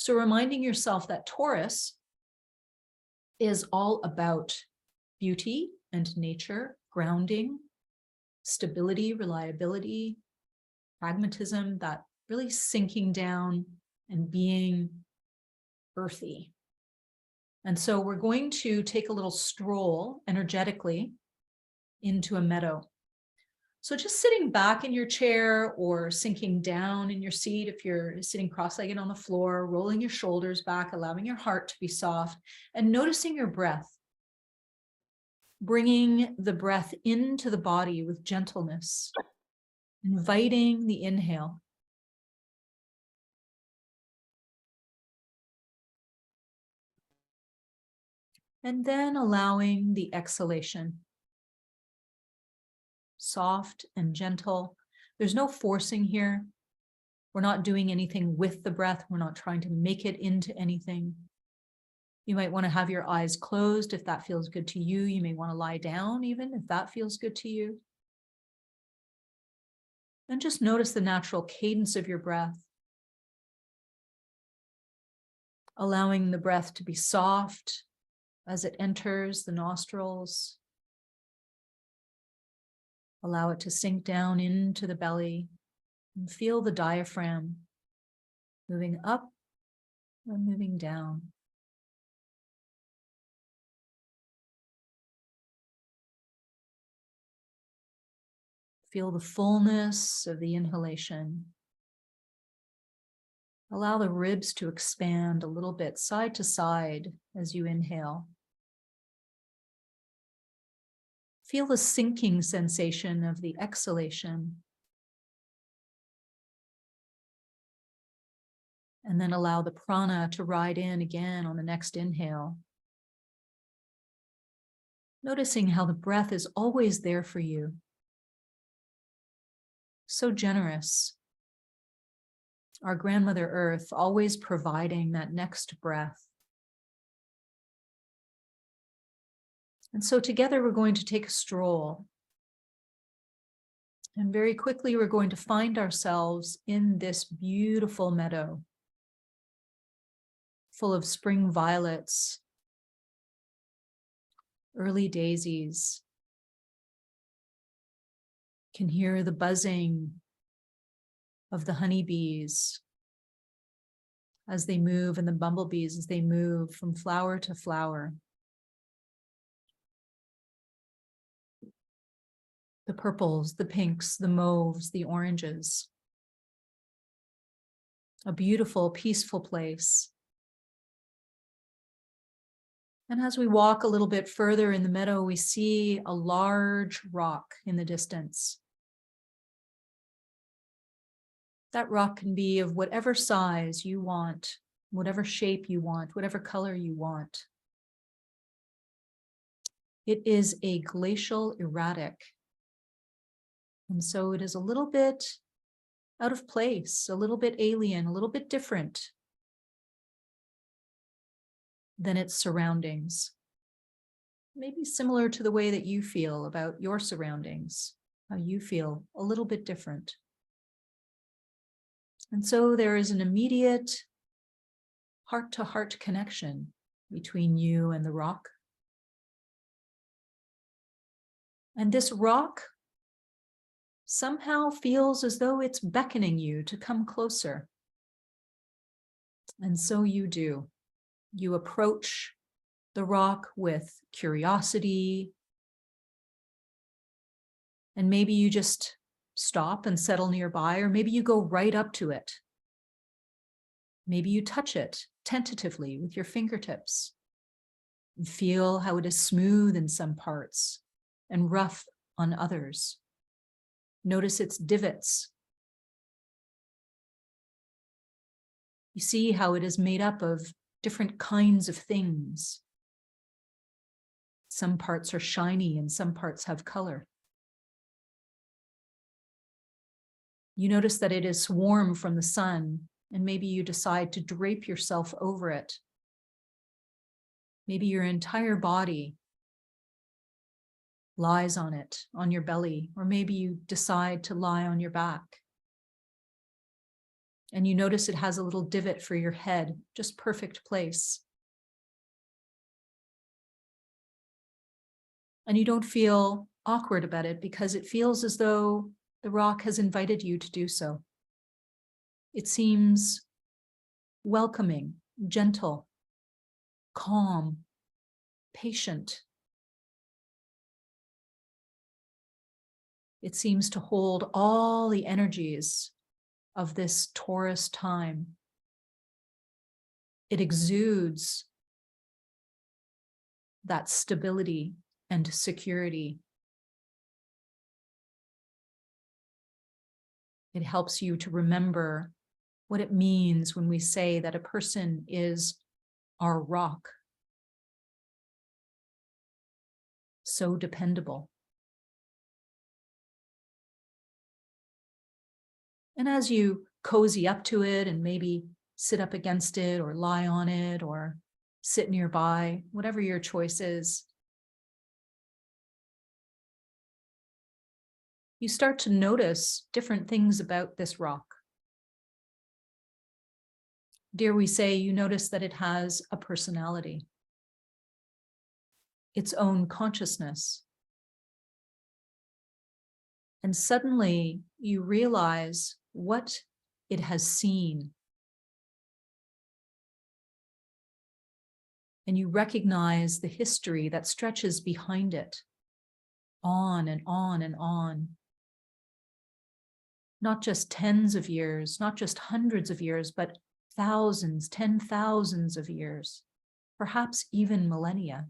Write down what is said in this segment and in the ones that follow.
So reminding yourself that Taurus is all about beauty and nature, grounding, stability, reliability, pragmatism, that really sinking down and being earthy. And so we're going to take a little stroll energetically into a meadow. So just sitting back in your chair or sinking down in your seat, if you're sitting cross-legged on the floor, rolling your shoulders back, allowing your heart to be soft, and noticing your breath. Bringing the breath into the body with gentleness, inviting the inhale. And then allowing the exhalation. Soft and gentle. There's no forcing here. We're not doing anything with the breath. We're not trying to make it into anything. You might want to have your eyes closed if that feels good to you. You may want to lie down even if that feels good to you. And just notice the natural cadence of your breath. Allowing the breath to be soft as it enters the nostrils. Allow it to sink down into the belly and feel the diaphragm moving up and moving down. Feel the fullness of the inhalation. Allow the ribs to expand a little bit side to side as you inhale. Feel the sinking sensation of the exhalation. And then allow the prana to ride in again on the next inhale. Noticing how the breath is always there for you. So generous. Our grandmother Earth always providing that next breath. And so together we're going to take a stroll. And very quickly we're going to find ourselves in this beautiful meadow, full of spring violets, early daisies. Can hear the buzzing of the honeybees as they move, and the bumblebees as they move from flower to flower. The purples, the pinks, the mauves, the oranges. A beautiful, peaceful place. And as we walk a little bit further in the meadow, we see a large rock in the distance. That rock can be of whatever size you want, whatever shape you want, whatever color you want. It is a glacial erratic. And so it is a little bit out of place, a little bit alien, a little bit different than its surroundings. Maybe similar to the way that you feel about your surroundings, how you feel a little bit different. And so there is an immediate heart-to-heart connection between you and the rock. And this rock somehow feels as though it's beckoning you to come closer. And so you do. You approach the rock with curiosity. And maybe you just stop and settle nearby, or maybe you go right up to it. Maybe you touch it tentatively with your fingertips and feel how it is smooth in some parts and rough on others. Notice its divots. You see how it is made up of different kinds of things. Some parts are shiny and some parts have color. You notice that it is warm from the sun, and maybe you decide to drape yourself over it. Maybe your entire body lies on it, on your belly, or maybe you decide to lie on your back. And you notice it has a little divot for your head, just perfect place. And you don't feel awkward about it because it feels as though the rock has invited you to do so. It seems welcoming, gentle, calm, patient. It seems to hold all the energies of this Taurus time. It exudes that stability and security. It helps you to remember what it means when we say that a person is our rock. So dependable. And as you cozy up to it and maybe sit up against it or lie on it or sit nearby, whatever your choice is, you start to notice different things about this rock. Dare we say, you notice that it has a personality, its own consciousness. And suddenly you realize what it has seen. And you recognize the history that stretches behind it, on and on and on. Not just tens of years, not just hundreds of years, but thousands, 10,000s of years, perhaps even millennia.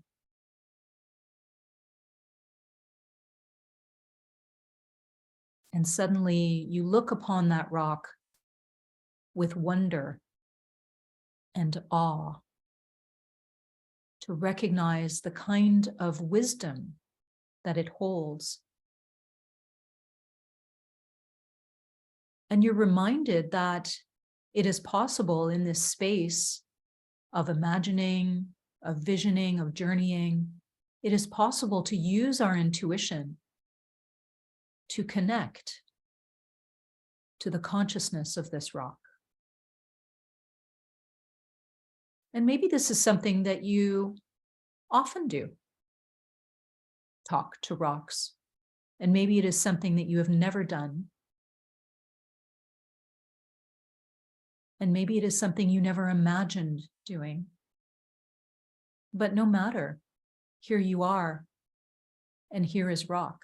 And suddenly you look upon that rock with wonder and awe, to recognize the kind of wisdom that it holds. And you're reminded that it is possible in this space of imagining, of visioning, of journeying, it is possible to use our intuition to connect to the consciousness of this rock. And maybe this is something that you often do, talk to rocks. And maybe it is something that you have never done. And maybe it is something you never imagined doing. But no matter, here you are, and here is rock.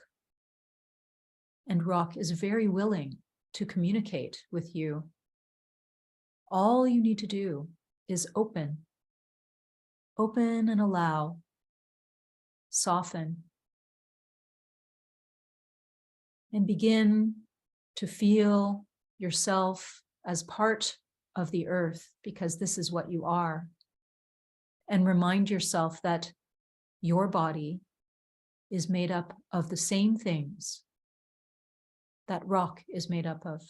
And rock is very willing to communicate with you. All you need to do is open and allow, soften, and begin to feel yourself as part of the earth, because this is what you are. And remind yourself that your body is made up of the same things that rock is made up of.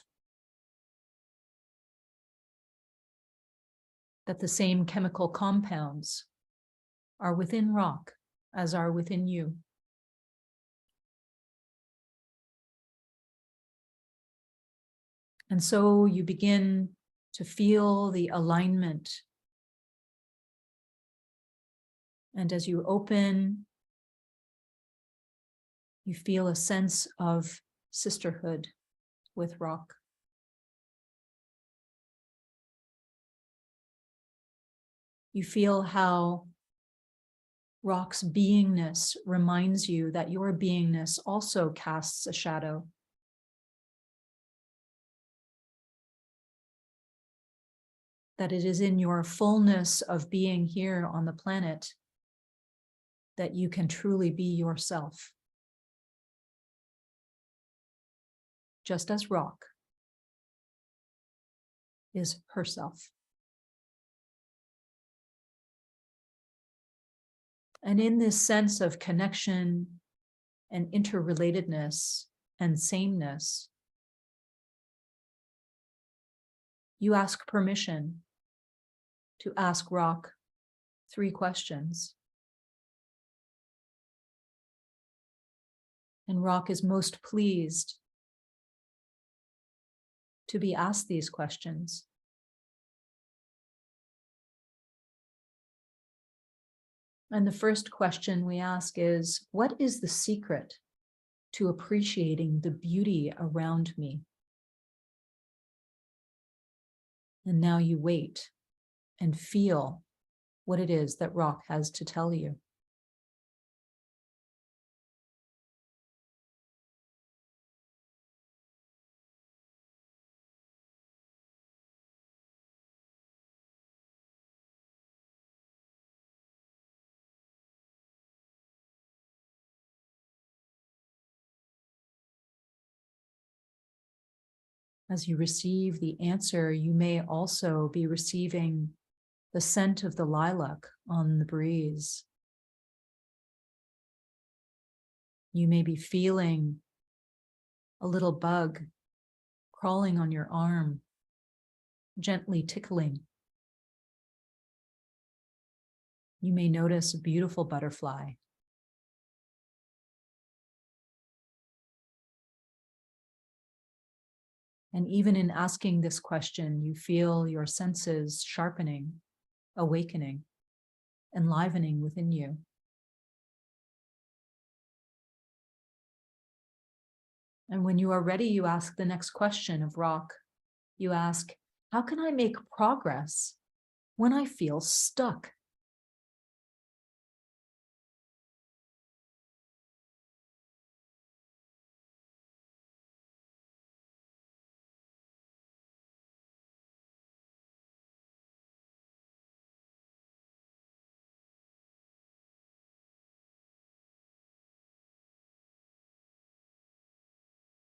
That the same chemical compounds are within rock as are within you. And so you begin to feel the alignment. And as you open, you feel a sense of sisterhood with rock. You feel how rock's beingness reminds you that your beingness also casts a shadow. That it is in your fullness of being here on the planet that you can truly be yourself. Just as rock is herself. And in this sense of connection and interrelatedness and sameness, you ask permission to ask rock 3 questions. And rock is most pleased to be asked these questions. And the first question we ask is, what is the secret to appreciating the beauty around me? And now you wait and feel what it is that Rock has to tell you. As you receive the answer, you may also be receiving the scent of the lilac on the breeze. You may be feeling a little bug crawling on your arm, gently tickling. You may notice a beautiful butterfly. And even in asking this question, you feel your senses sharpening, awakening, enlivening within you. And when you are ready, you ask the next question of Rock. You ask, how can I make progress when I feel stuck?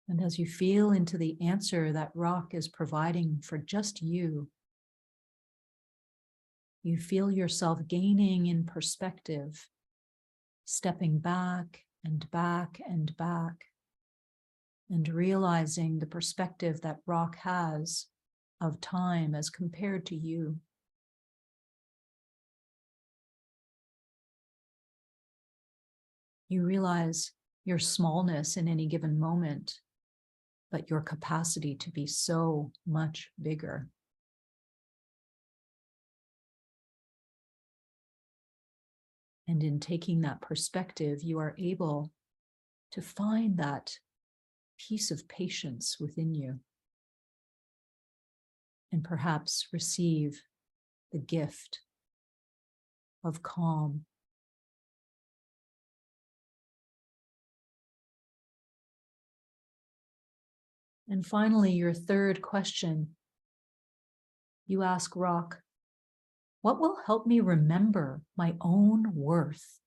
And as you feel into the answer that Rock is providing for just you, you feel yourself gaining in perspective, stepping back and back and back, and realizing the perspective that Rock has of time as compared to you. You realize your smallness in any given moment, but your capacity to be so much bigger. And in taking that perspective, you are able to find that piece of patience within you, and perhaps receive the gift of calm. And finally, your third question, you ask Rock, what will help me remember my own worth?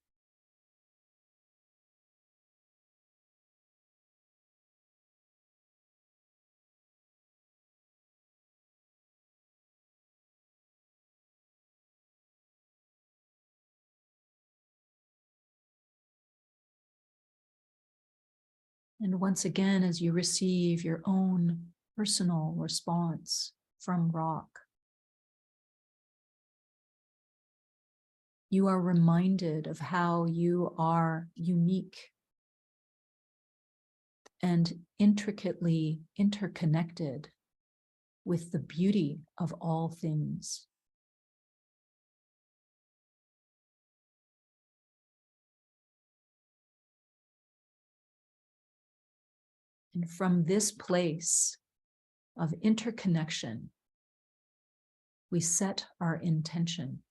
And once again, as you receive your own personal response from Rock, you are reminded of how you are unique and intricately interconnected with the beauty of all things. And from this place of interconnection, we set our intention.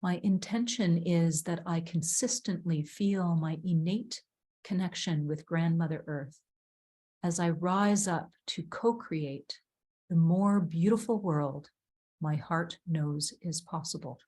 My intention is that I consistently feel my innate connection with Grandmother Earth as I rise up to co-create the more beautiful world my heart knows is possible.